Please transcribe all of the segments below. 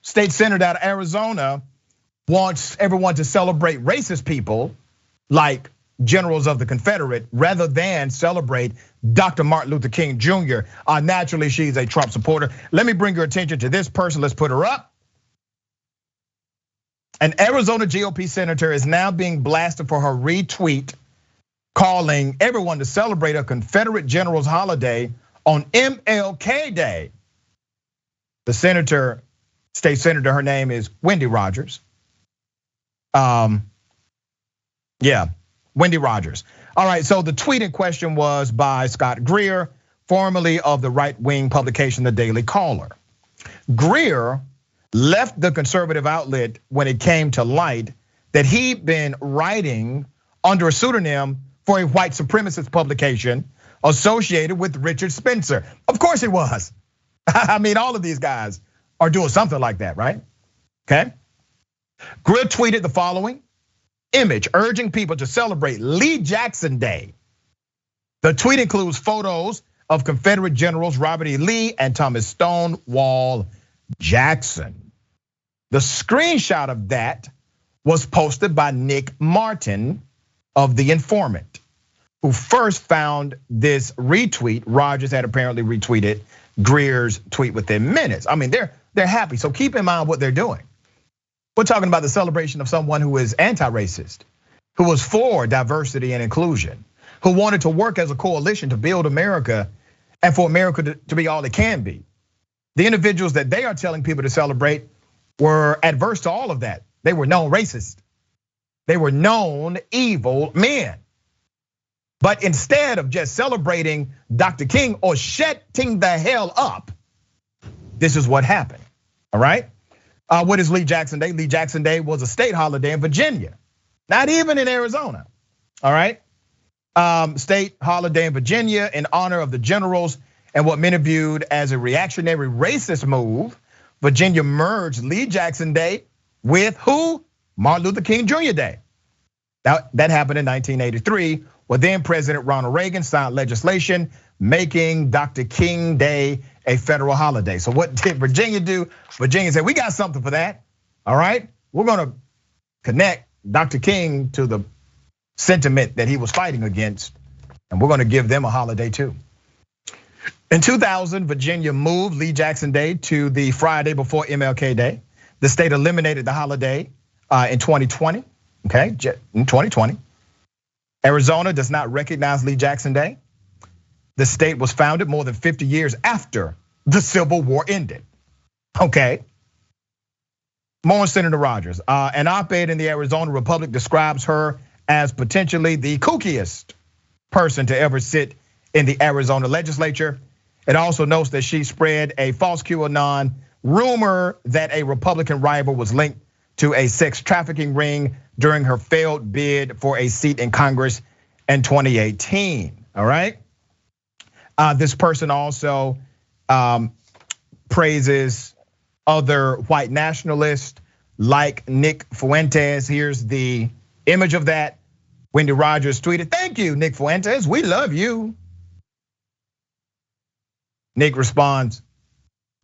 state senator out of Arizona, wants everyone to celebrate racist people like generals of the Confederate rather than celebrate Dr. Martin Luther King Jr. Naturally, she's a Trump supporter. Let me bring your attention to this person. Let's put her up. An Arizona GOP senator is now being blasted for her retweet calling everyone to celebrate a Confederate general's holiday on MLK Day. The senator, state senator, her name is Wendy Rogers. Wendy Rogers. All right, so the tweet in question was by Scott Greer, formerly of the right-wing publication The Daily Caller. Greer left the conservative outlet when it came to light that he'd been writing under a pseudonym for a white supremacist publication associated with Richard Spencer. Of course it was. I mean, all of these guys are doing something like that, right? Okay. Greer tweeted the following image, urging people to celebrate Lee Jackson Day. The tweet includes photos of Confederate generals Robert E. Lee and Thomas Stonewall Jackson. The screenshot of that was posted by Nick Martin of The Informant, who first found this retweet. Rogers had apparently retweeted Greer's tweet within minutes. I mean, they're happy, so keep in mind what they're doing. We're talking about the celebration of someone who is anti-racist, who was for diversity and inclusion, who wanted to work as a coalition to build America and for America to be all it can be. The individuals that they are telling people to celebrate were adverse to all of that. They were known racist. They were known evil men. But instead of just celebrating Dr. King or shutting the hell up, this is what happened, all right? What is Lee Jackson Day? Lee Jackson Day was a state holiday in Virginia, not even in Arizona, all right? State holiday in Virginia in honor of the generals and what many viewed as a reactionary racist move. Virginia merged Lee Jackson Day with who? Martin Luther King Jr. Day. That happened in 1983, where then President Ronald Reagan signed legislation making Dr. King Day a federal holiday. So what did Virginia do? Virginia said, we got something for that, all right? We're gonna connect Dr. King to the sentiment that he was fighting against, and we're gonna give them a holiday too. In 2000, Virginia moved Lee Jackson Day to the Friday before MLK Day. The state eliminated the holiday in 2020, okay, in 2020. Arizona does not recognize Lee Jackson Day. The state was founded more than 50 years after the Civil War ended, okay? More on Senator Rogers. An op-ed in the Arizona Republic describes her as potentially the kookiest person to ever sit in the Arizona legislature. It also notes that she spread a false QAnon rumor that a Republican rival was linked to a sex trafficking ring during her failed bid for a seat in Congress in 2018, all right? This person also praises other white nationalists like Nick Fuentes. Here's the image of that. Wendy Rogers tweeted, "Thank you, Nick Fuentes, we love you." Nick responds,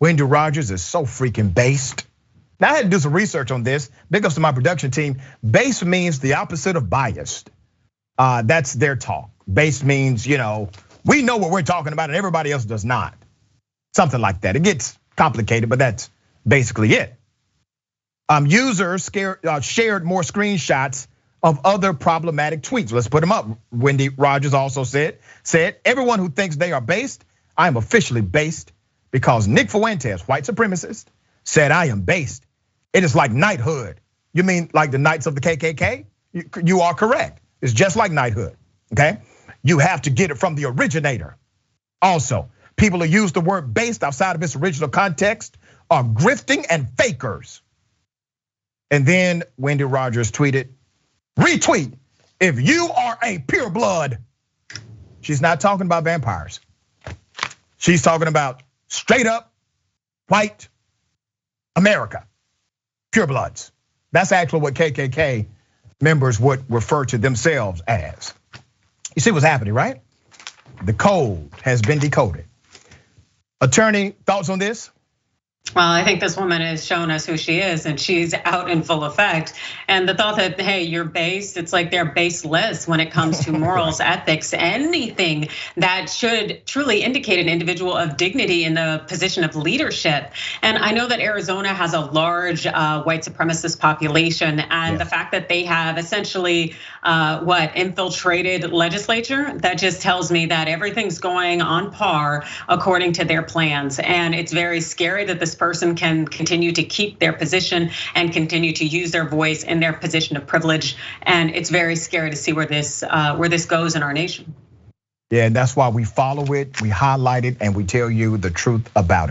"Wendy Rogers is so freaking based." Now I had to do some research on this. Big ups to my production team. Based means the opposite of biased. That's their talk. Based means, we know what we're talking about and everybody else does not. Something like that. It gets complicated, but that's basically it. Users shared more screenshots of other problematic tweets. Let's put them up. Wendy Rogers also said, everyone who thinks they are based, I am officially based because Nick Fuentes, white supremacist, said I am based. It is like knighthood. You mean like the Knights of the KKK? You are correct. It's just like knighthood, okay? You have to get it from the originator. Also, people who use the word based outside of its original context are grifting and fakers. And then Wendy Rogers tweeted, retweet, if you are a pureblood. She's not talking about vampires. She's talking about straight up white America, purebloods. That's actually what KKK members would refer to themselves as. You see what's happening, right? The code has been decoded. Attorney, thoughts on this? Well, I think this woman has shown us who she is, and she's out in full effect. And the thought that, hey, you're based, it's like they're baseless when it comes to morals, ethics, anything that should truly indicate an individual of dignity in the position of leadership. And I know that Arizona has a large white supremacist population, and the fact that they have essentially infiltrated legislature, that just tells me that everything's going on par according to their plans. And it's very scary that this person can continue to keep their position and continue to use their voice in their position of privilege. And it's very scary to see where this goes in our nation. Yeah, and that's why we follow it, we highlight it, and we tell you the truth about it.